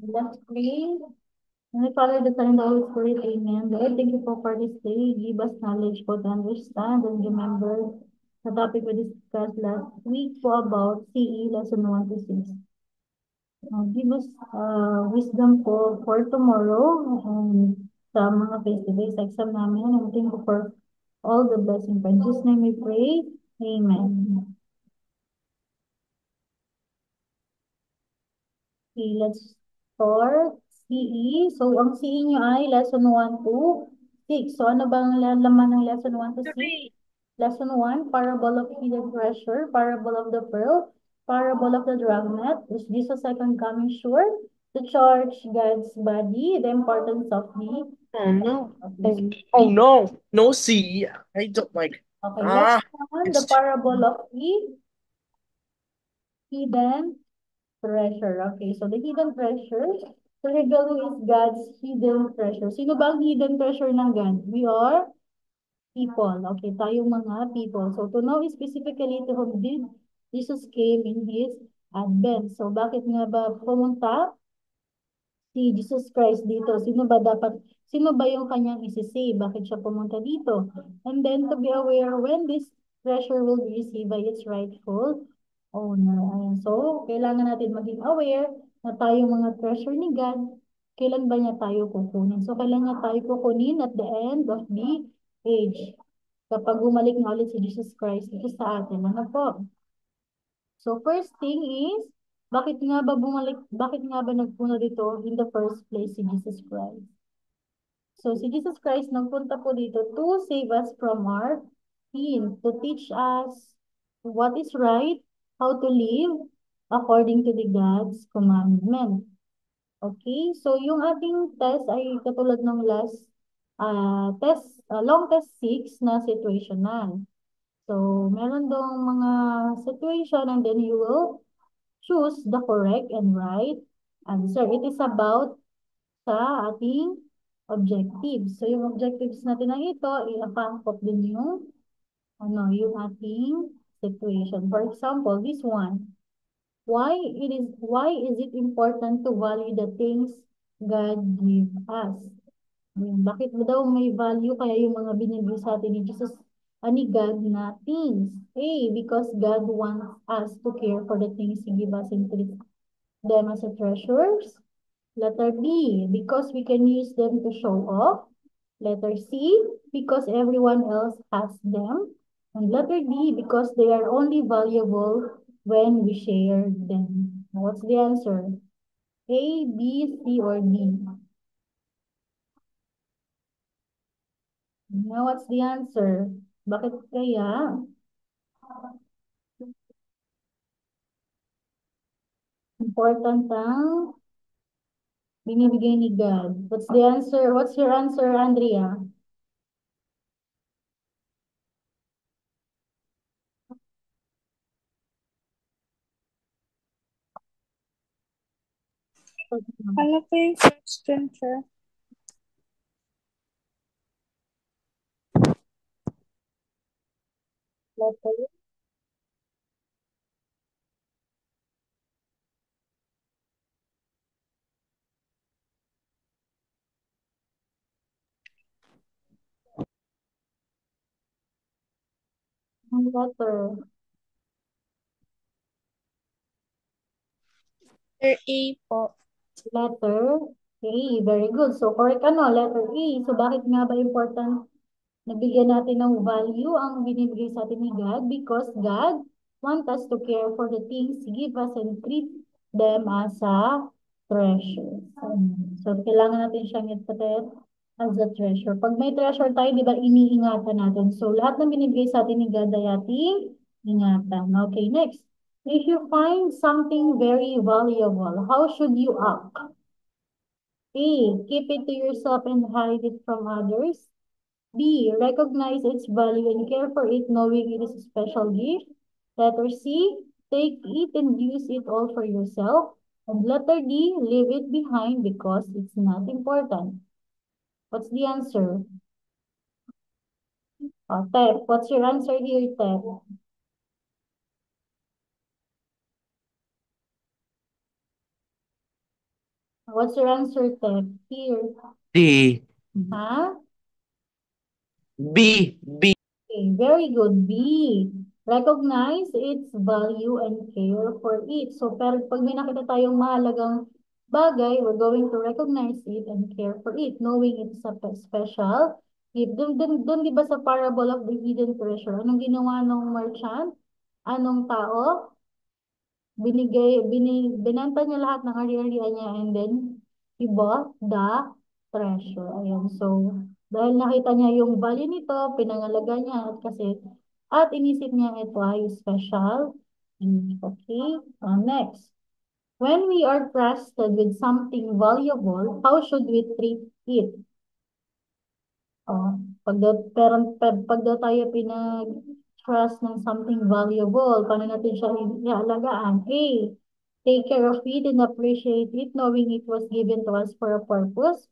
Let's pray. And the Father, the Son, and the Holy Spirit, Amen. Lord, thank you for this day. Give us knowledge for to understand and remember the topic we discussed last week for about CE lesson 1 to 6. Give us wisdom for tomorrow and sa mga face-to-face exam namin. And thank you for all the blessings. In Jesus' name we pray. Amen. Okay, let's start. CE. So, ang CE nyo ay lesson 1 to 6. So, ano bang laman ng lesson 1 to 6? Lesson 1, parable of hidden treasure, parable of the pearl, parable of the dragnet. Is Jesus' second coming sure? The church, God's body, the importance of the Oh no. of this. Oh no. No C. I don't like. Okay, Ah, lesson 1, the it's too. parable of the hidden treasure. Okay, so the hidden treasure, the reveal is God's hidden treasure. Sino ba ang hidden treasure ng God? We are people. Okay, tayong mga people. So, to know specifically to whom did Jesus came in His advent. So, bakit nga ba pumunta si Jesus Christ dito? Sino ba yung kanyang isisave? Bakit siya pumunta dito? And then, to be aware when this treasure will be received by its rightful owner. Ayan. So, kailangan natin maging aware na tayong mga treasure ni God, kailan ba niya tayo kukunin? So, kailan niya tayo kukunin at the end of the age kapag bumalik na ulit si Jesus Christ dito sa atin. Ano po? So, first thing is, bakit nga ba nagpunta dito in the first place si Jesus Christ? So, si Jesus Christ nagpunta po dito to save us from our sin, to teach us what is right, how to live according to the God's commandment. Okay, so yung ating test ay katulad ng last long test 6 na situational. So, meron dong mga situation and then you will choose the correct and right answer. It is about sa ating objectives. So, yung objectives natin na ito, i-account din yung ating situation. For example, this one, why is it important to value the things God give us? Bakit ba daw may value kaya yung mga binigay sa atin ni Jesus, ni God na things? A, because God wants us to care for the things He give us and treat them as a treasures. Letter B, because we can use them to show off. Letter C, because everyone else has them. And letter D, because they are only valuable when we share them. What's the answer? A, B, C, or D? Now, what's the answer? Bakit kaya important ang binibigay ni God? What's the answer? What's your answer, Andrea? Ano po yung question, sir? Letter, letter, Sir A po. letter A. Very good. So, correct letter A. So, bakit nga ba important nabigyan natin ng value ang binibigay sa atin ni God? Because God want us to care for the things He give us and treat them as a treasure. So, kailangan natin siyang i-treat as a treasure. Pag may treasure tayo, di ba, iniingatan natin. So, lahat ng binibigay sa atin ni God ay ating ingatan. Okay, next. If you find something very valuable, how should you act? A, keep it to yourself and hide it from others. B, recognize its value and care for it knowing it is a special gift. Letter C, take it and use it all for yourself. And letter D, leave it behind because it's not important. What's the answer? Tef, what's your answer here, Tef? What's your answer, Tep? Here. D. Huh? B. B. Okay, very good. B. Recognize its value and care for it. So, pero pag may nakita tayong mahalagang bagay, we're going to recognize it and care for it, knowing it's a special gift. Dun, di ba sa parable of the hidden treasure, anong ginawa ng merchant? Anong tao? Binenta niya lahat ng ari-arian niya and then he bought the treasure. Ayan. So, dahil nakita niya yung value nito, pinangalaga niya at inisip niya ito ay special. Okay. Next. When we are trusted with something valuable, how should we treat it? Oh, pag daw tayo pinag-trust ng something valuable, paano natin siya ialagaan? A, take care of it and appreciate it knowing it was given to us for a purpose.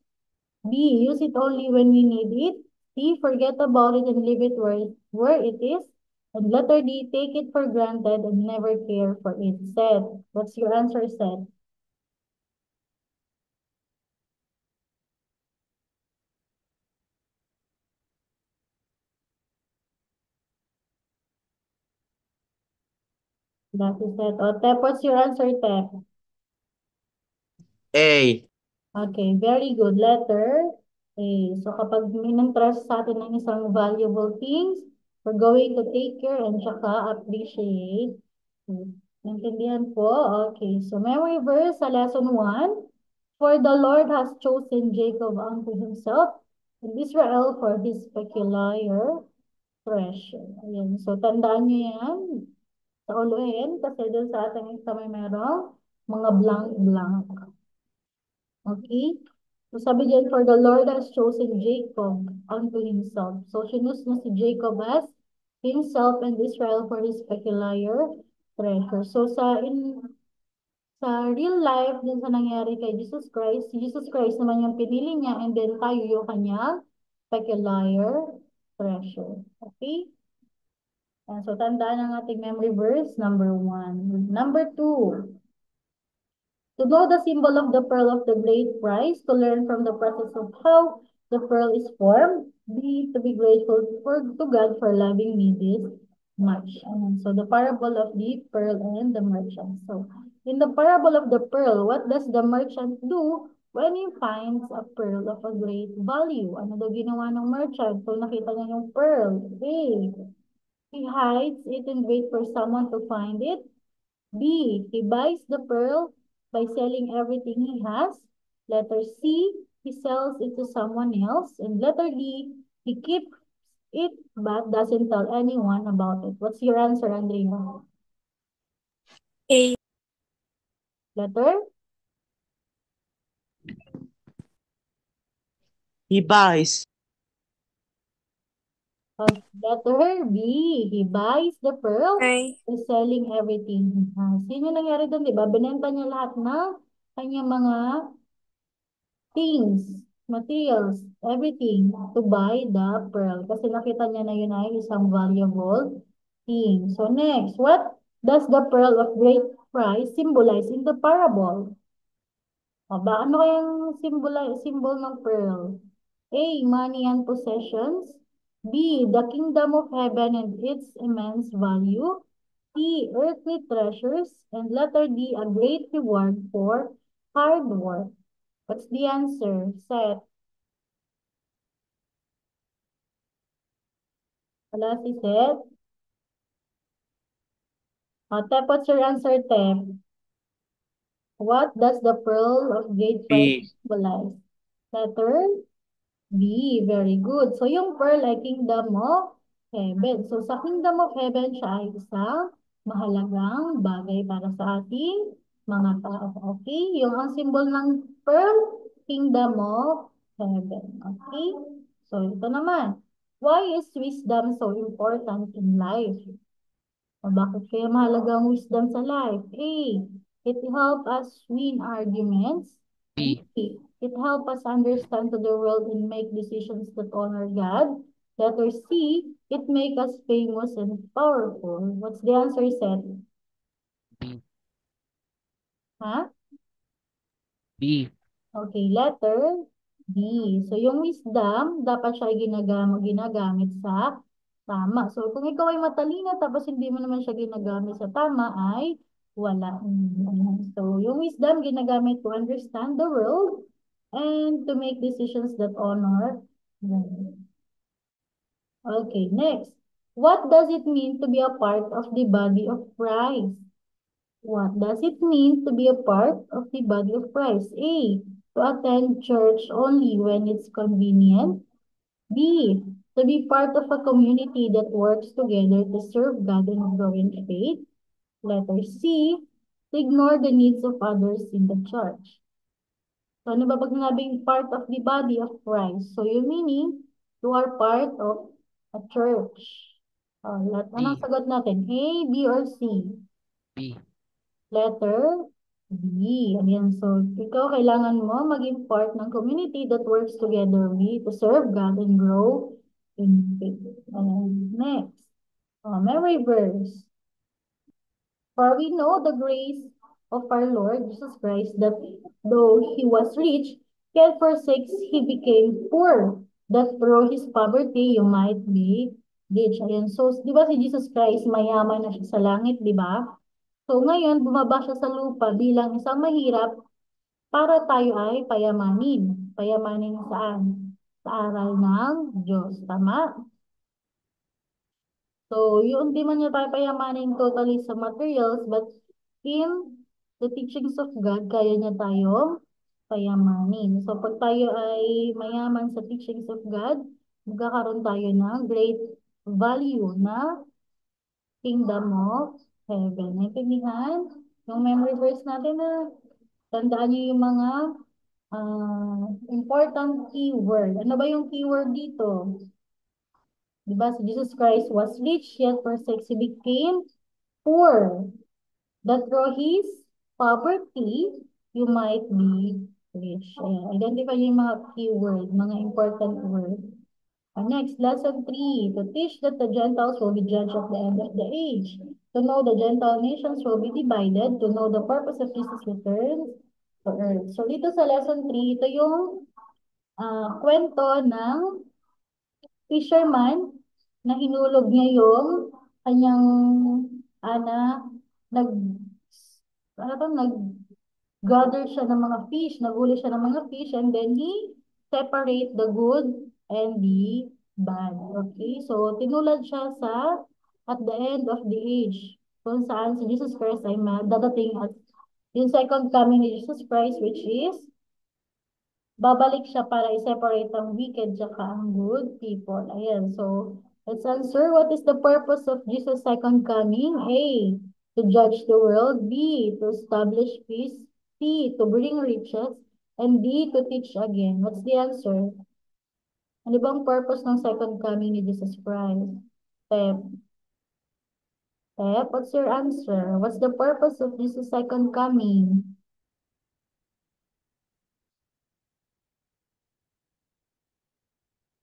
B, use it only when we need it. C, forget about it and leave it where it is. And letter D, take it for granted and never care for it. Seth, what's your answer, Seth? That is it. O, Tep, what's your answer, Tep? A. Okay, very good. Letter A. So kapag minentrust sa atin ng isang valuable things, we're going to take care and tsaka appreciate. Naintindihan po? Okay, so memory verse sa lesson 1. For the Lord has chosen Jacob unto himself, and Israel for his peculiar treasure. Ayan, so tandaan nyo yan sa uluin kasi doon sa ating exam ay merong mga blank-blank. Okay? So sabi diyan, for the Lord has chosen Jacob unto himself. So sinus na si Jacob as himself and Israel for his peculiar treasure. So sa real life, din sa nangyari kay Jesus Christ, si Jesus Christ naman yung pinili niya and then tayo yung kanyang peculiar treasure. Okay? So tandaan ang ating memory verse, number 1. Number 2. To know the symbol of the pearl of the great price, to learn from the process of how the pearl is formed, to be grateful to God for loving me this much. So the parable of the pearl and the merchant. So in the parable of the pearl, what does the merchant do when he finds a pearl of a great value? Ano daw ginawa ng merchant? So nakita niya yung pearl. A. He hides it and wait for someone to find it. B, he buys the pearl by selling everything he has. Letter C, he sells it to someone else. And letter D, he keeps it but doesn't tell anyone about it. What's your answer, Andrea? A. Letter? He buys. Letter B, he buys the pearl A. by selling everything he has. Yun yung nangyari doon, di ba? Binenta niya lahat ng kanyang mga things, materials, everything to buy the pearl. Kasi nakita niya na yun ay isang valuable thing. So next, what does the pearl of great price symbolize in the parable? Aba, ano kayang symbol ng pearl? A, money and possessions. B, the kingdom of heaven and its immense value. C, earthly treasures. And letter D, a great reward for hard work. What's the answer? Seth. Wala si Seth. Tep, what's your answer, Tep? What does the pearl of great price B. symbolize? Letter B. Very good. So, yung pearl ay kingdom of heaven. So, sa kingdom of heaven, siya ay isang mahalagang bagay para sa ating mga tao. Okay? Yung ang symbol ng pearl, kingdom of heaven. Okay? So, ito naman. Why is wisdom so important in life? O bakit kaya mahalaga ang wisdom sa life? A. It help us win arguments. B. B. It help us understand to the world and make decisions that honor God. Letter C. It make us famous and powerful. What's the answer, Seth? B. Huh? B. Okay, letter D. So, yung wisdom, dapat siya ay ginagamit sa tama. So, kung ikaw ay matalino, tapos hindi mo naman siya ginagamit sa tama, ay wala. So, yung wisdom, ginagamit to understand the world and to make decisions that honor them. Okay, next. What does it mean to be a part of the body of Christ? What does it mean to be a part of the body of Christ? A. To attend church only when it's convenient. B. To be part of a community that works together to serve God and grow in faith. Letter C. To ignore the needs of others in the church. So, ano ba pag sinabing part of the body of Christ? So, yung meaning, you are part of a church. Anong B. sagot natin? A, B, or C? B. Letter B. Ayan, so ikaw kailangan mo maging part ng community that works together with to serve God and grow in faith. Next, memory verse. For we know the grace of our Lord Jesus Christ, that though he was rich, yet for sakes he became poor, that through his poverty you might be rich. Ayan, so di ba si Jesus Christ mayaman na siya sa langit, di ba? So ngayon, bumaba siya sa lupa bilang isang mahirap para tayo ay payamanin. Payamanin saan? Sa aral ng Diyos. Tama? So, yun di man niya tayo payamanin totally sa materials, but in the teachings of God, kaya niya tayong payamanin. So, pag tayo ay mayaman sa teachings of God, magkakaroon tayo ng great value na Kingdom of Heaven. Naintindihan? Yung memory verse natin na tandaan niyo yung mga important keyword. Ano ba yung keyword dito? Diba? Si Jesus Christ was rich, yet for sakes he became poor. That through his poverty, you might be rich. Ayan. Identify niyo yung mga keyword, mga important word. Next, lesson 3. To teach that the Gentiles will be judged at the end of the age. To know the Gentile nations will be divided. To know the purpose of Jesus' return to earth. So, dito sa lesson 3, ito yung kwento ng fisherman na hinulog niya yung kanyang ana, nag, ano to, gather siya ng mga fish, naghuli siya ng mga fish, and then he separate the good and the bad. Okay? So, tinulad siya sa at the end of the age, kung saan si Jesus Christ ay dadating at yung second coming ni Jesus Christ, which is babalik siya para i-separate ang wicked tsaka ang good people. Ayan, so let's answer. What is the purpose of Jesus' second coming? A. To judge the world. B. To establish peace. C. To bring riches. And D. To teach again. What's the answer? Ano bang purpose ng second coming ni Jesus Christ? Pep. Pep, what's your answer? What's the purpose of Jesus' second coming?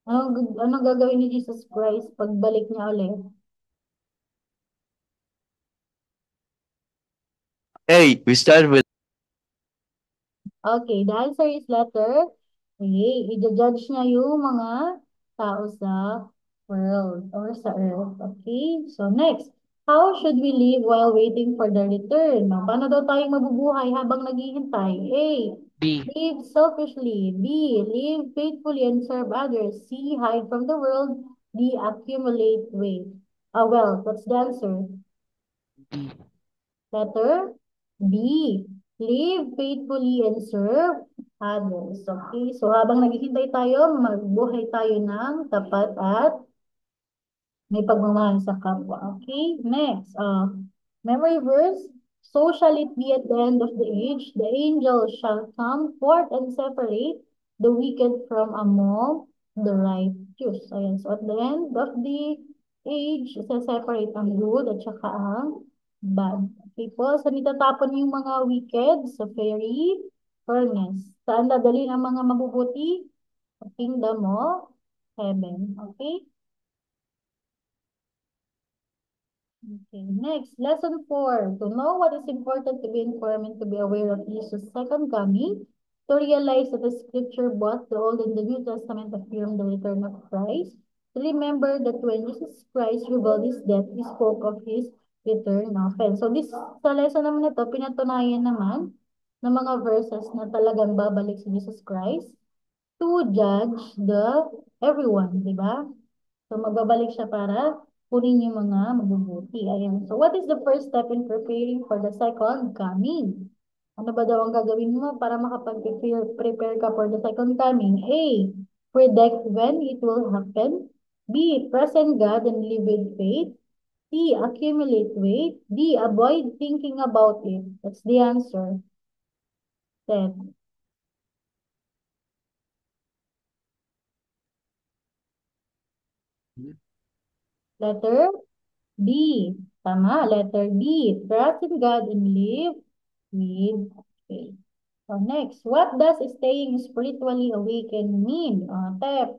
Anong gagawin ni Jesus Christ pagbalik niya ulit? Hey, we start with Okay, the answer is letter A. I-judge niya yung mga tao sa world or sa earth. Okay, so next. How should we live while waiting for the return? No, paano daw tayong mabubuhay habang naghihintay? A. B. Live selfishly. B. Live faithfully and serve others. C. Hide from the world. D. Accumulate wealth. What's the answer? B. Letter B. Live faithfully and serve others. Okay? So habang naghihintay tayo, magbuhay tayo ng tapat at may pagmamahal sa kapwa. Okay? Next. Memory verse. So shall it be at the end of the age. The angels shall come forth and separate the wicked from among the righteous. Ayan. So at the end of the age, separate ang good at saka ang bad. Okay po. Saan itatapon yung mga wicked? Sa fiery furnace. Saan dadalhin ang mga mabubuti? Sa kingdom of heaven. Okay? Okay, next, lesson 4. To know what is important to be informed and to be aware of Jesus' second coming. To realize that the scripture, both the Old and the New Testament, affirm the return of Christ. To remember that when Jesus Christ revealed his death, he spoke of his return often. So this, sa lesson naman na to, pinatunayan naman ng mga verses na talagang babalik si Jesus Christ to judge the everyone, di ba? So magbabalik siya para kunin yung mga mabubuti. Ayan. So what is the first step in preparing for the second coming? Ano ba daw ang gagawin mo para makapag-prepare ka for the second coming? A. Predict when it will happen. B. Present God and live with faith. C. Accumulate weight. D. Avoid thinking about it. That's the answer. 10. Letter B. Tama. Letter B. Trust in God and live with faith. So next, what does staying spiritually awakened mean? Tep,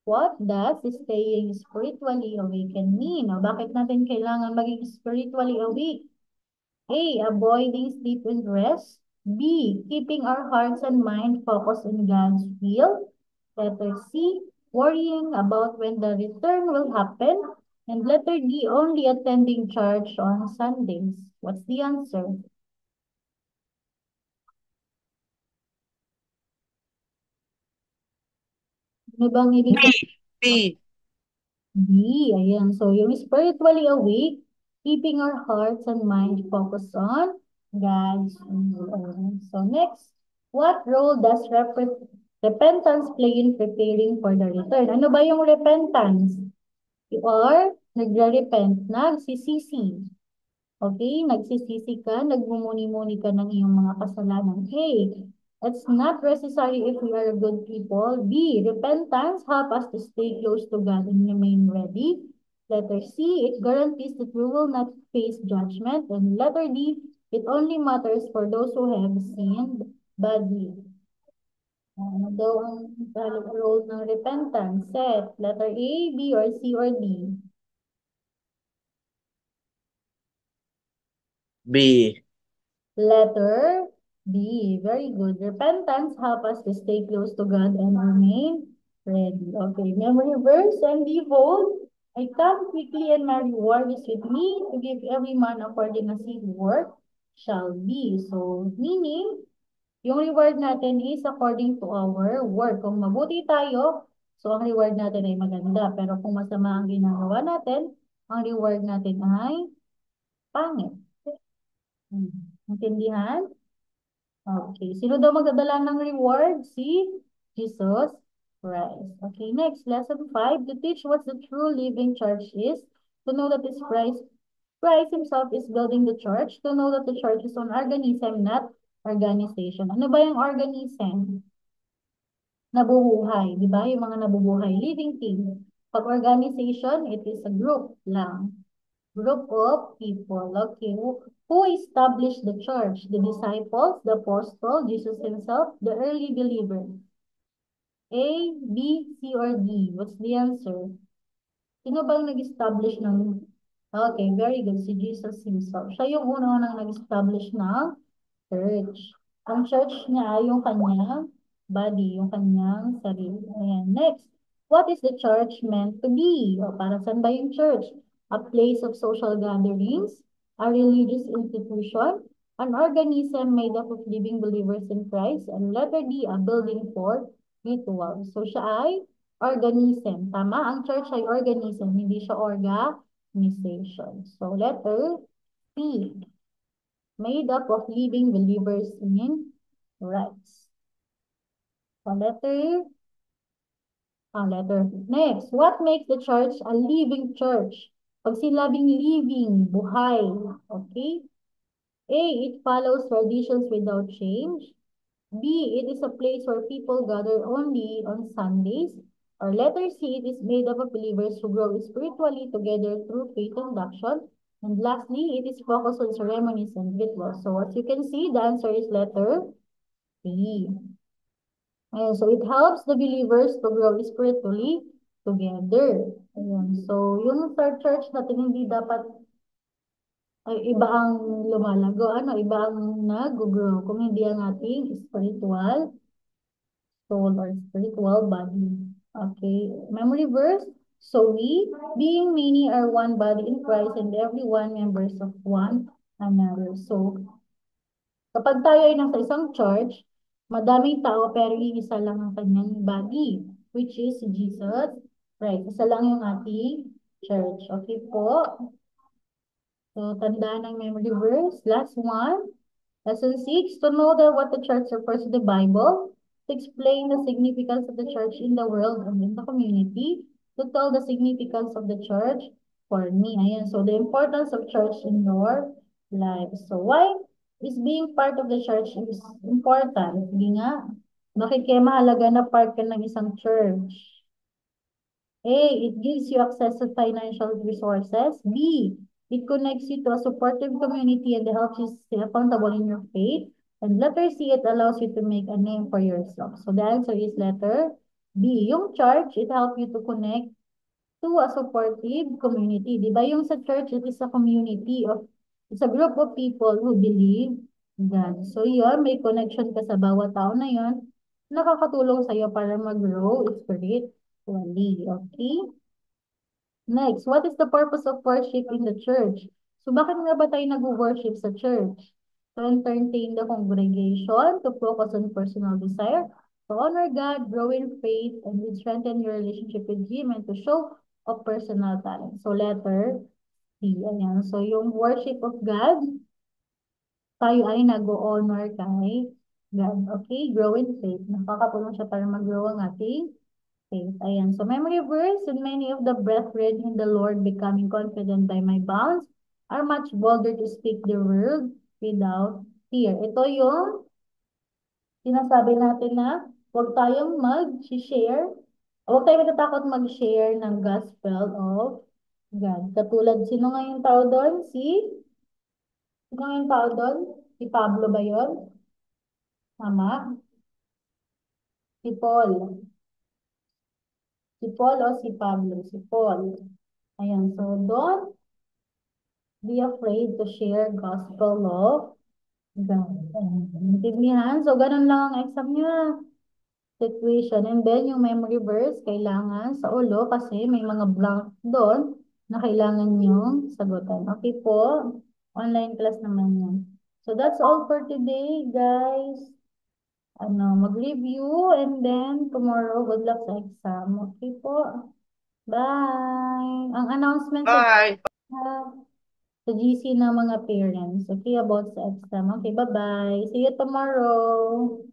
what does staying spiritually awakened mean? Bakit natin kailangan maging spiritually awake? A. Avoiding sleep and rest. B. Keeping our hearts and mind focused on God's will. Letter C. Worrying about when the return will happen. And letter D. Only attending church on Sundays. What's the answer? Ano bang ibig sabihin? B. B, ayan. So, yung spiritually awake, keeping our hearts and mind focused on God's will. So, next, what role does repentance play in preparing for the return? Ano ba yung repentance? You are nagre-repent, nagsisisi. Okay, nagsisisi ka, nagmumuni-muni ka ng iyong mga kasalanan. A, it's not necessary if we are good people. B, repentance help us to stay close to God and remain ready. Letter C, it guarantees that we will not face judgment. And letter D, it only matters for those who have sinned badly. Ano daw ang role ng repentance? Set, letter A, B, or C, or D? B. Letter B. Very good. Repentance help us to stay close to God and remain ready. Okay, memory verse and devote. I come quickly and my reward is with me to give every man according as his work shall be. So, meaning, yung reward natin is according to our work. Kung mabuti tayo, so ang reward natin ay maganda. Pero kung masama ang ginagawa natin, ang reward natin ay pangit. Intindihan? Okay. Sino daw magdadala ng reward? Si Jesus Christ. Okay, next. Lesson 5. To teach what the true living church is. To know that this Christ himself is building the church. To know that the church is an organism, not organization. Ano ba yung organism? Nabubuhay. Di ba? Yung mga nabubuhay. Living things. Pag organization, it is a group lang. Group of people. Okay. Who established the church? The disciples, the apostle, Jesus himself, the early believers. A, B, C, or D? What's the answer? Sino bang nag-establish ng... Okay, very good. Si Jesus himself. Siya yung unang nag-establish ng church. Ang church niya ay yung kanyang body, yung kanyang sarili. Ayan. Next, what is the church meant to be? O, para saan ba yung church? A place of social gatherings, a religious institution, an organism made up of living believers in Christ, and letter D, a building for rituals. So siya ay organism. Tama? Ang church ay organism, hindi siya organization. So letter C, made up of living believers in Christ. So letter. Next, what makes the church a living church? Pag sinabing living, buhay. Okay? A, it follows traditions without change. B, it is a place where people gather only on Sundays. Or letter C, it is made up of believers who grow spiritually together through faith and action. And lastly, it is focused on ceremonies and rituals. So as you can see, the answer is letter B. Ayan, so it helps the believers to grow spiritually together. Ayan, so yung third church natin hindi dapat ay iba ang lumalago, iba ang nag-grow kung hindi ang ating spiritual soul or spiritual body. Okay, memory verse. So we, being many, are one body in Christ and everyone members of one another. So, kapag tayo ay nasa isang church, madaming tao pero iisa lang ang kanyang body, which is Jesus Christ. Isa lang yung ating church. Okay po? So, tandaan ang memory verse. Last one. Lesson 6, to know that what the church refers to the Bible, to explain the significance of the church in the world and in the community, to tell the significance of the church for me. Ayan, so the importance of church in your life. So why is being part of the church is important? Sige nga, bakit kaya mahalaga na part ka ng isang church? A, it gives you access to financial resources. B, it connects you to a supportive community and helps you stay accountable in your faith. And letter C, it allows you to make a name for yourself. So the answer is letter B. Yung church, it helps you to connect to a supportive community. Di ba yung sa church, it is a community of, it's a group of people who believe God. So yun, may connection ka sa bawat tao na yun, nakakatulong sa'yo para mag-grow spiritually. Okay? Next, what is the purpose of worship in the church? So bakit nga ba tayo nag-worship sa church? To entertain the congregation, to focus on personal desire, to honor God, grow in faith, and to strengthen your relationship with Him, and to show of personal talent. So letter C. Ayan. So yung worship of God, tayo ay nag-honor kay God. Okay? Grow in faith. Nakakatulong siya para mag-grow ang ating faith. Ayan. So, memory verse, and many of the brethren in the Lord becoming confident by my bounds are much bolder to speak the word without fear. Ito yung sinasabi natin na huwag tayong mag-share, huwag tayong natatakot mag-share ng gospel of God. Katulad, sino nga yung tao doon? Sino nga yung tao doon? Si Pablo ba yun? Tama? Si Paul. Si Paul o si Pablo? Si Paul. Ayan, so don't be afraid to share gospel of God. Intindihan? So, ganun lang ang exam niya. Situation. And then, yung memory verse, kailangan sa ulo kasi may mga blank doon na kailangan yung sagutan. Okay po? Online class naman yun. So, that's all for today, guys. Mag-review and then tomorrow, good luck sa exam. Okay po? Bye! Ang announcement sa sa GC ng mga parents. Okay, about sa exam. Okay, bye-bye. See you tomorrow.